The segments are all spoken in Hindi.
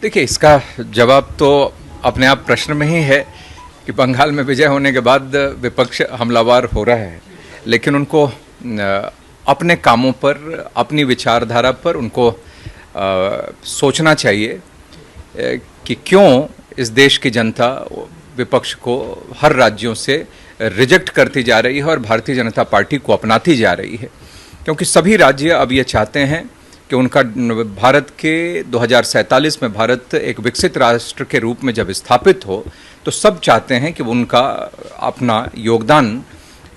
देखिए, इसका जवाब तो अपने आप प्रश्न में ही है कि बंगाल में विजय होने के बाद विपक्ष हमलावर हो रहा है, लेकिन उनको अपने कामों पर, अपनी विचारधारा पर उनको सोचना चाहिए कि क्यों इस देश की जनता विपक्ष को हर राज्यों से रिजेक्ट करती जा रही है और भारतीय जनता पार्टी को अपनाती जा रही है। क्योंकि सभी राज्य अब ये चाहते हैं कि उनका भारत के 2047 में भारत एक विकसित राष्ट्र के रूप में जब स्थापित हो तो सब चाहते हैं कि उनका अपना योगदान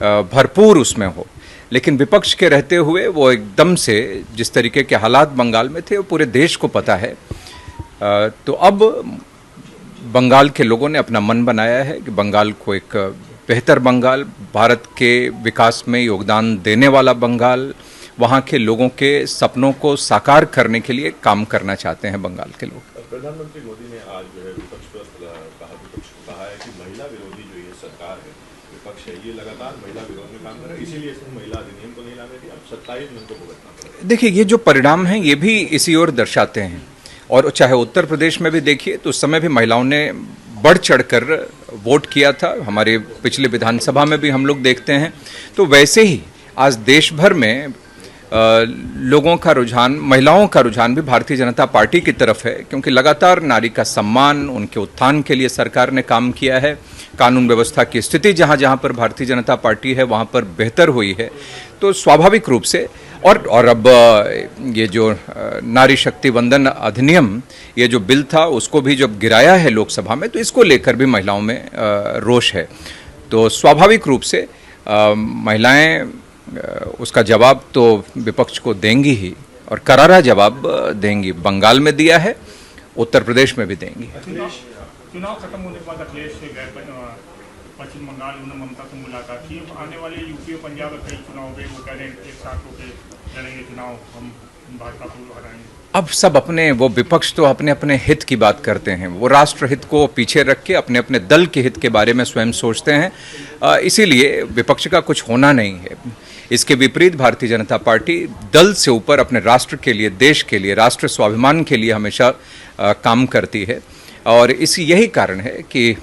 भरपूर उसमें हो। लेकिन विपक्ष के रहते हुए वो एकदम से जिस तरीके के हालात बंगाल में थे वो पूरे देश को पता है। तो अब बंगाल के लोगों ने अपना मन बनाया है कि बंगाल को एक बेहतर बंगाल, भारत के विकास में योगदान देने वाला बंगाल, वहाँ के लोगों के सपनों को साकार करने के लिए काम करना चाहते हैं बंगाल के लोग। प्रधानमंत्री मोदी ने आज जो है विपक्ष को कहा है कि महिला विरोधी जो ये सरकार है, विपक्ष है, ये लगातार महिला विरोध में काम कर रहा है, इसीलिए इसने महिला अधिनियम को नहीं लाने दिया। अब 27 में उनको भुगतना पड़ेगा। देखिए, ये जो परिणाम हैं ये भी इसी ओर दर्शाते हैं। और चाहे उत्तर प्रदेश में भी देखिए तो उस समय भी महिलाओं ने बढ़ चढ़कर वोट किया था। हमारे पिछले विधानसभा में भी हम लोग देखते हैं। तो वैसे ही आज देश भर में लोगों का रुझान, महिलाओं का रुझान भी भारतीय जनता पार्टी की तरफ है, क्योंकि लगातार नारी का सम्मान, उनके उत्थान के लिए सरकार ने काम किया है। कानून व्यवस्था की स्थिति जहाँ जहाँ पर भारतीय जनता पार्टी है वहाँ पर बेहतर हुई है। तो स्वाभाविक रूप से और अब ये जो नारी शक्ति वंदन अधिनियम, ये जो बिल था उसको भी जब गिराया है लोकसभा में, तो इसको लेकर भी महिलाओं में रोष है। तो स्वाभाविक रूप से महिलाएं उसका जवाब तो विपक्ष को देंगी ही, और करारा जवाब देंगी। बंगाल में दिया है, उत्तर प्रदेश में भी देंगी। चुनाव खत्म होने के बाद अखिलेश गए पश्चिम बंगाल, उन्होंने ममता से मुलाकात की। आने वाले यूपी और पंजाब में कई चुनाव हो गए, वो कह रहे हैं एक साथ होकर लड़ेंगे चुनाव, हम भाजपा को हराएंगे। अब सब अपने, वो विपक्ष तो अपने अपने हित की बात करते हैं, वो राष्ट्र हित को पीछे रख के अपने अपने दल के हित के बारे में स्वयं सोचते हैं। इसीलिए विपक्ष का कुछ होना नहीं है। इसके विपरीत भारतीय जनता पार्टी दल से ऊपर अपने राष्ट्र के लिए, देश के लिए, राष्ट्र स्वाभिमान के लिए हमेशा काम करती है। और यही कारण है कि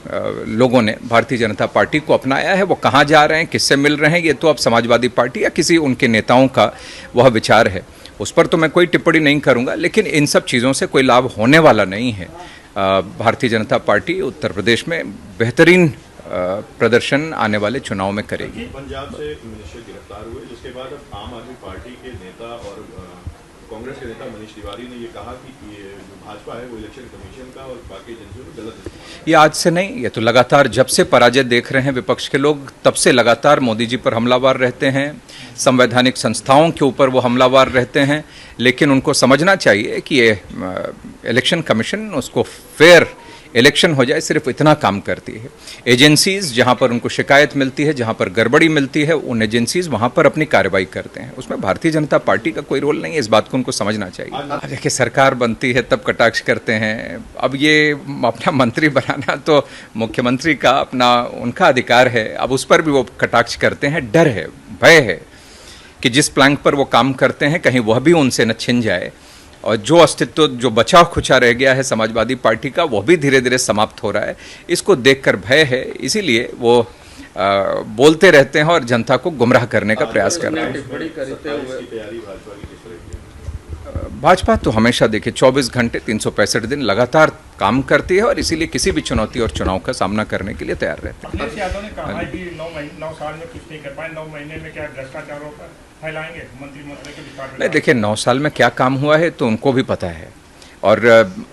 लोगों ने भारतीय जनता पार्टी को अपनाया है। वो कहाँ जा रहे हैं, किससे मिल रहे हैं, ये तो अब समाजवादी पार्टी या किसी उनके नेताओं का वह विचार है, उस पर तो मैं कोई टिप्पणी नहीं करूंगा। लेकिन इन सब चीज़ों से कोई लाभ होने वाला नहीं है। भारतीय जनता पार्टी उत्तर प्रदेश में बेहतरीन प्रदर्शन आने वाले चुनाव में करेगी। पंजाब से मिनिस्टर गिरफ्तार हुए, जिसके बाद अब आम आदमी पार्टी के नेता और कांग्रेस के नेता मनीष तिवारी ने ये कहा कि ये जो भाजपा है वो इलेक्शन कमीशन का और बाकी एजेंसियों का गलत इस्तेमाल। ये आज से नहीं, ये तो लगातार जब से पराजय देख रहे हैं विपक्ष के लोग, तब से लगातार मोदी जी पर हमलावर रहते हैं, संवैधानिक संस्थाओं के ऊपर वो हमलावर रहते हैं। लेकिन उनको समझना चाहिए कि ये इलेक्शन कमीशन उसको फेयर इलेक्शन हो जाए, सिर्फ इतना काम करती है। एजेंसीज जहां पर उनको शिकायत मिलती है, जहां पर गड़बड़ी मिलती है, उन एजेंसीज वहां पर अपनी कार्रवाई करते हैं। उसमें भारतीय जनता पार्टी का कोई रोल नहीं है, इस बात को उनको समझना चाहिए। देखिए, सरकार बनती है तब कटाक्ष करते हैं। अब ये अपना मंत्री बनाना तो मुख्यमंत्री का अपना, उनका अधिकार है। अब उस पर भी वो कटाक्ष करते हैं। डर है, भय है कि जिस प्लैंक पर वो काम करते हैं कहीं वह भी उनसे न छिन जाए, और जो अस्तित्व, जो बचा खुचा रह गया है समाजवादी पार्टी का, वो भी धीरे धीरे समाप्त हो रहा है। इसको देखकर भय है, इसीलिए वो बोलते रहते हैं और जनता को गुमराह करने का प्रयास कर रहे हैं। भाजपा तो हमेशा देखिए 24 घंटे 365 दिन लगातार काम करती है, और इसीलिए किसी भी चुनौती और चुनाव का सामना करने के लिए तैयार रहती है। अखिलेश यादव ने कहा है कि 9 साल में कुछ नहीं कर पाए, 9 महीने में क्या भ्रष्टाचार होगा फैलाएंगे मंत्रिमंडल के विस्तार। नहीं, देखिए 9 साल में क्या काम हुआ है तो उनको भी पता है। और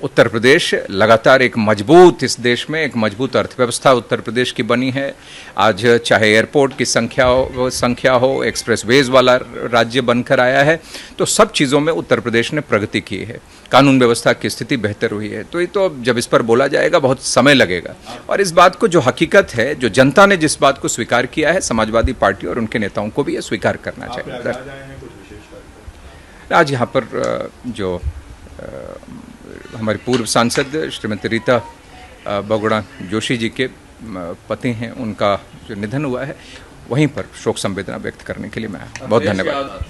उत्तर प्रदेश लगातार एक मजबूत, इस देश में एक मजबूत अर्थव्यवस्था उत्तर प्रदेश की बनी है। आज चाहे एयरपोर्ट की संख्या हो, एक्सप्रेसवेज वाला राज्य बनकर आया है, तो सब चीज़ों में उत्तर प्रदेश ने प्रगति की है। कानून व्यवस्था की स्थिति बेहतर हुई है। तो ये तो जब इस पर बोला जाएगा बहुत समय लगेगा। और इस बात को, जो हकीकत है, जो जनता ने जिस बात को स्वीकार किया है, समाजवादी पार्टी और उनके नेताओं को भी ये स्वीकार करना चाहिए। आज यहाँ पर जो हमारे पूर्व सांसद श्रीमती रीता बहुगुणा जोशी जी के पति हैं, उनका जो निधन हुआ है, वहीं पर शोक संवेदना व्यक्त करने के लिए मैं आया। बहुत धन्यवाद।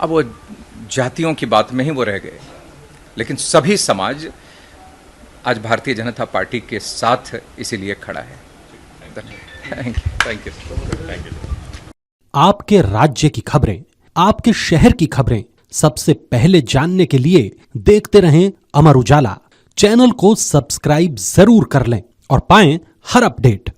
अब वो जातियों की बात में ही वो रह गए। लेकिन सभी समाज आज भारतीय जनता पार्टी के साथ इसीलिए खड़ा है। Thank you. आपके राज्य की खबरें, आपके शहर की खबरें सबसे पहले जानने के लिए देखते रहें अमर उजाला। चैनल को सब्सक्राइब जरूर कर लें और पाएं हर अपडेट।